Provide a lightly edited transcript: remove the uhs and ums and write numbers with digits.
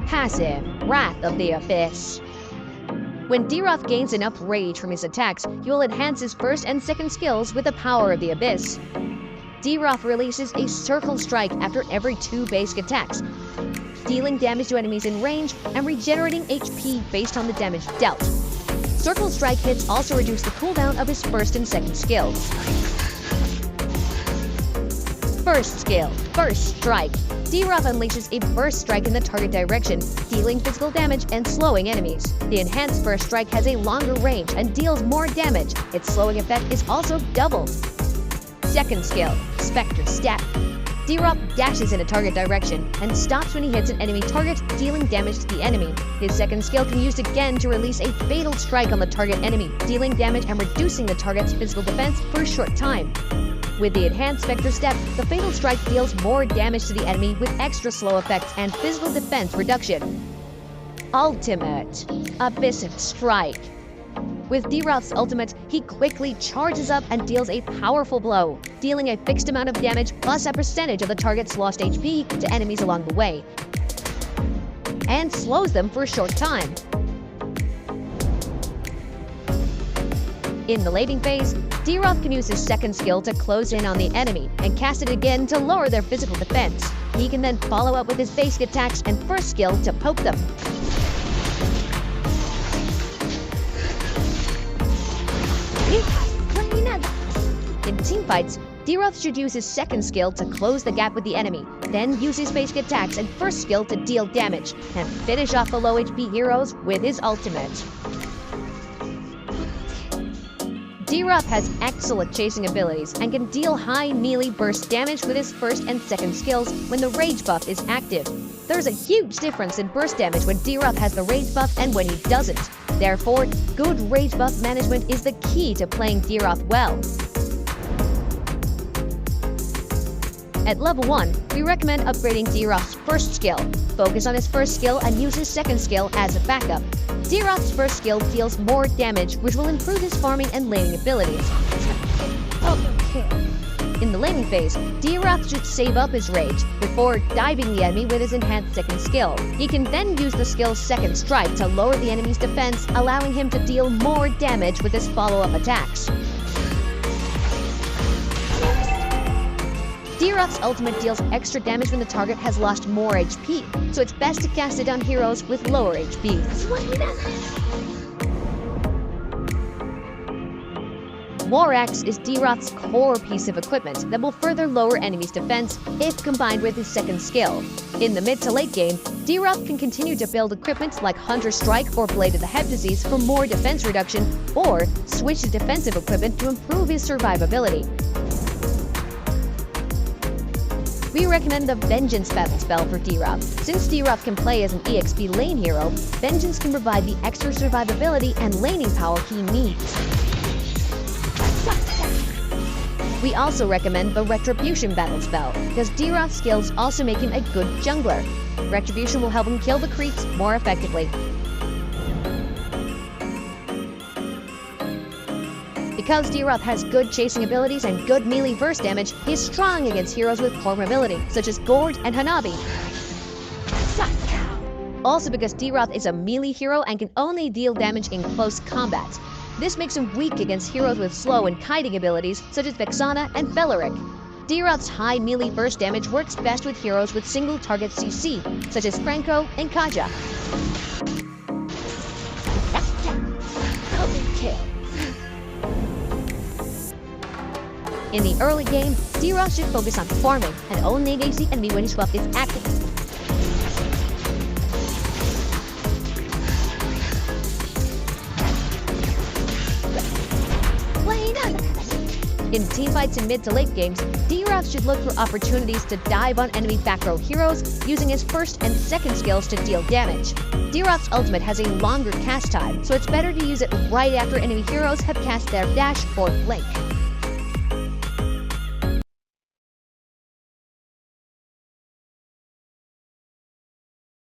Passive, Wrath of the Abyss. When Dyrroth gains enough rage from his attacks, he will enhance his first and second skills with the power of the Abyss. Dyrroth releases a Circle Strike after every 2 basic attacks, dealing damage to enemies in range and regenerating HP based on the damage dealt. Circle Strike hits also reduce the cooldown of his first and second skills. First skill, Burst Strike. Dyrroth unleashes a Burst Strike in the target direction, dealing physical damage and slowing enemies. The enhanced Burst Strike has a longer range and deals more damage. Its slowing effect is also doubled. Second skill, Spectre Step. Dyrroth dashes in a target direction and stops when he hits an enemy target, dealing damage to the enemy. His second skill can be used again to release a Fatal Strike on the target enemy, dealing damage and reducing the target's physical defense for a short time. With the enhanced Spectre Step, the Fatal Strike deals more damage to the enemy with extra slow effects and physical defense reduction. Ultimate, Abyssive Strike. With Dyrroth's ultimate, he quickly charges up and deals a powerful blow, dealing a fixed amount of damage plus a percentage of the target's lost HP to enemies along the way, and slows them for a short time. In the laning phase, Dyrroth can use his second skill to close in on the enemy and cast it again to lower their physical defense. He can then follow up with his basic attacks and first skill to poke them. In teamfights, Dyrroth should use his second skill to close the gap with the enemy, then use his basic attacks and first skill to deal damage, and finish off the low HP heroes with his ultimate. Dyrroth has excellent chasing abilities and can deal high melee burst damage with his first and second skills when the rage buff is active. There's a huge difference in burst damage when Dyrroth has the rage buff and when he doesn't. Therefore, good rage buff management is the key to playing Dyrroth well. At level 1, we recommend upgrading Dyrroth's first skill. Focus on his first skill and use his second skill as a backup. Dyrroth's first skill deals more damage, which will improve his farming and laning abilities. In the laning phase, Dyrroth should save up his rage before diving the enemy with his enhanced second skill. He can then use the skill's second strike to lower the enemy's defense, allowing him to deal more damage with his follow-up attacks. Dyrroth's ultimate deals extra damage when the target has lost more HP, so it's best to cast it on heroes with lower HP. War Axe is Dyrroth's core piece of equipment that will further lower enemies' defense if combined with his second skill. In the mid to late game, Dyrroth can continue to build equipment like Hunter Strike or Blade of the Head Disease for more defense reduction, or switch to defensive equipment to improve his survivability. We recommend the Vengeance Battle spell for Dyrroth. Since Dyrroth can play as an EXP lane hero, Vengeance can provide the extra survivability and laning power he needs. We also recommend the Retribution Battle spell, because Dyrroth's skills also make him a good jungler. Retribution will help him kill the creeps more effectively. Because Dyrroth has good chasing abilities and good melee burst damage, he is strong against heroes with poor mobility, such as Gord and Hanabi. Also because Dyrroth is a melee hero and can only deal damage in close combat. This makes him weak against heroes with slow and kiting abilities, such as Vexana and Beleric. Dyrroth's high melee burst damage works best with heroes with single target CC, such as Franco and Kaja. In the early game, Dyrroth should focus on farming and only engage the enemy when his buff is active. In teamfights in mid to late games, Dyrroth should look for opportunities to dive on enemy back row heroes using his first and second skills to deal damage. Dyrroth's ultimate has a longer cast time, so it's better to use it right after enemy heroes have cast their dash or blink.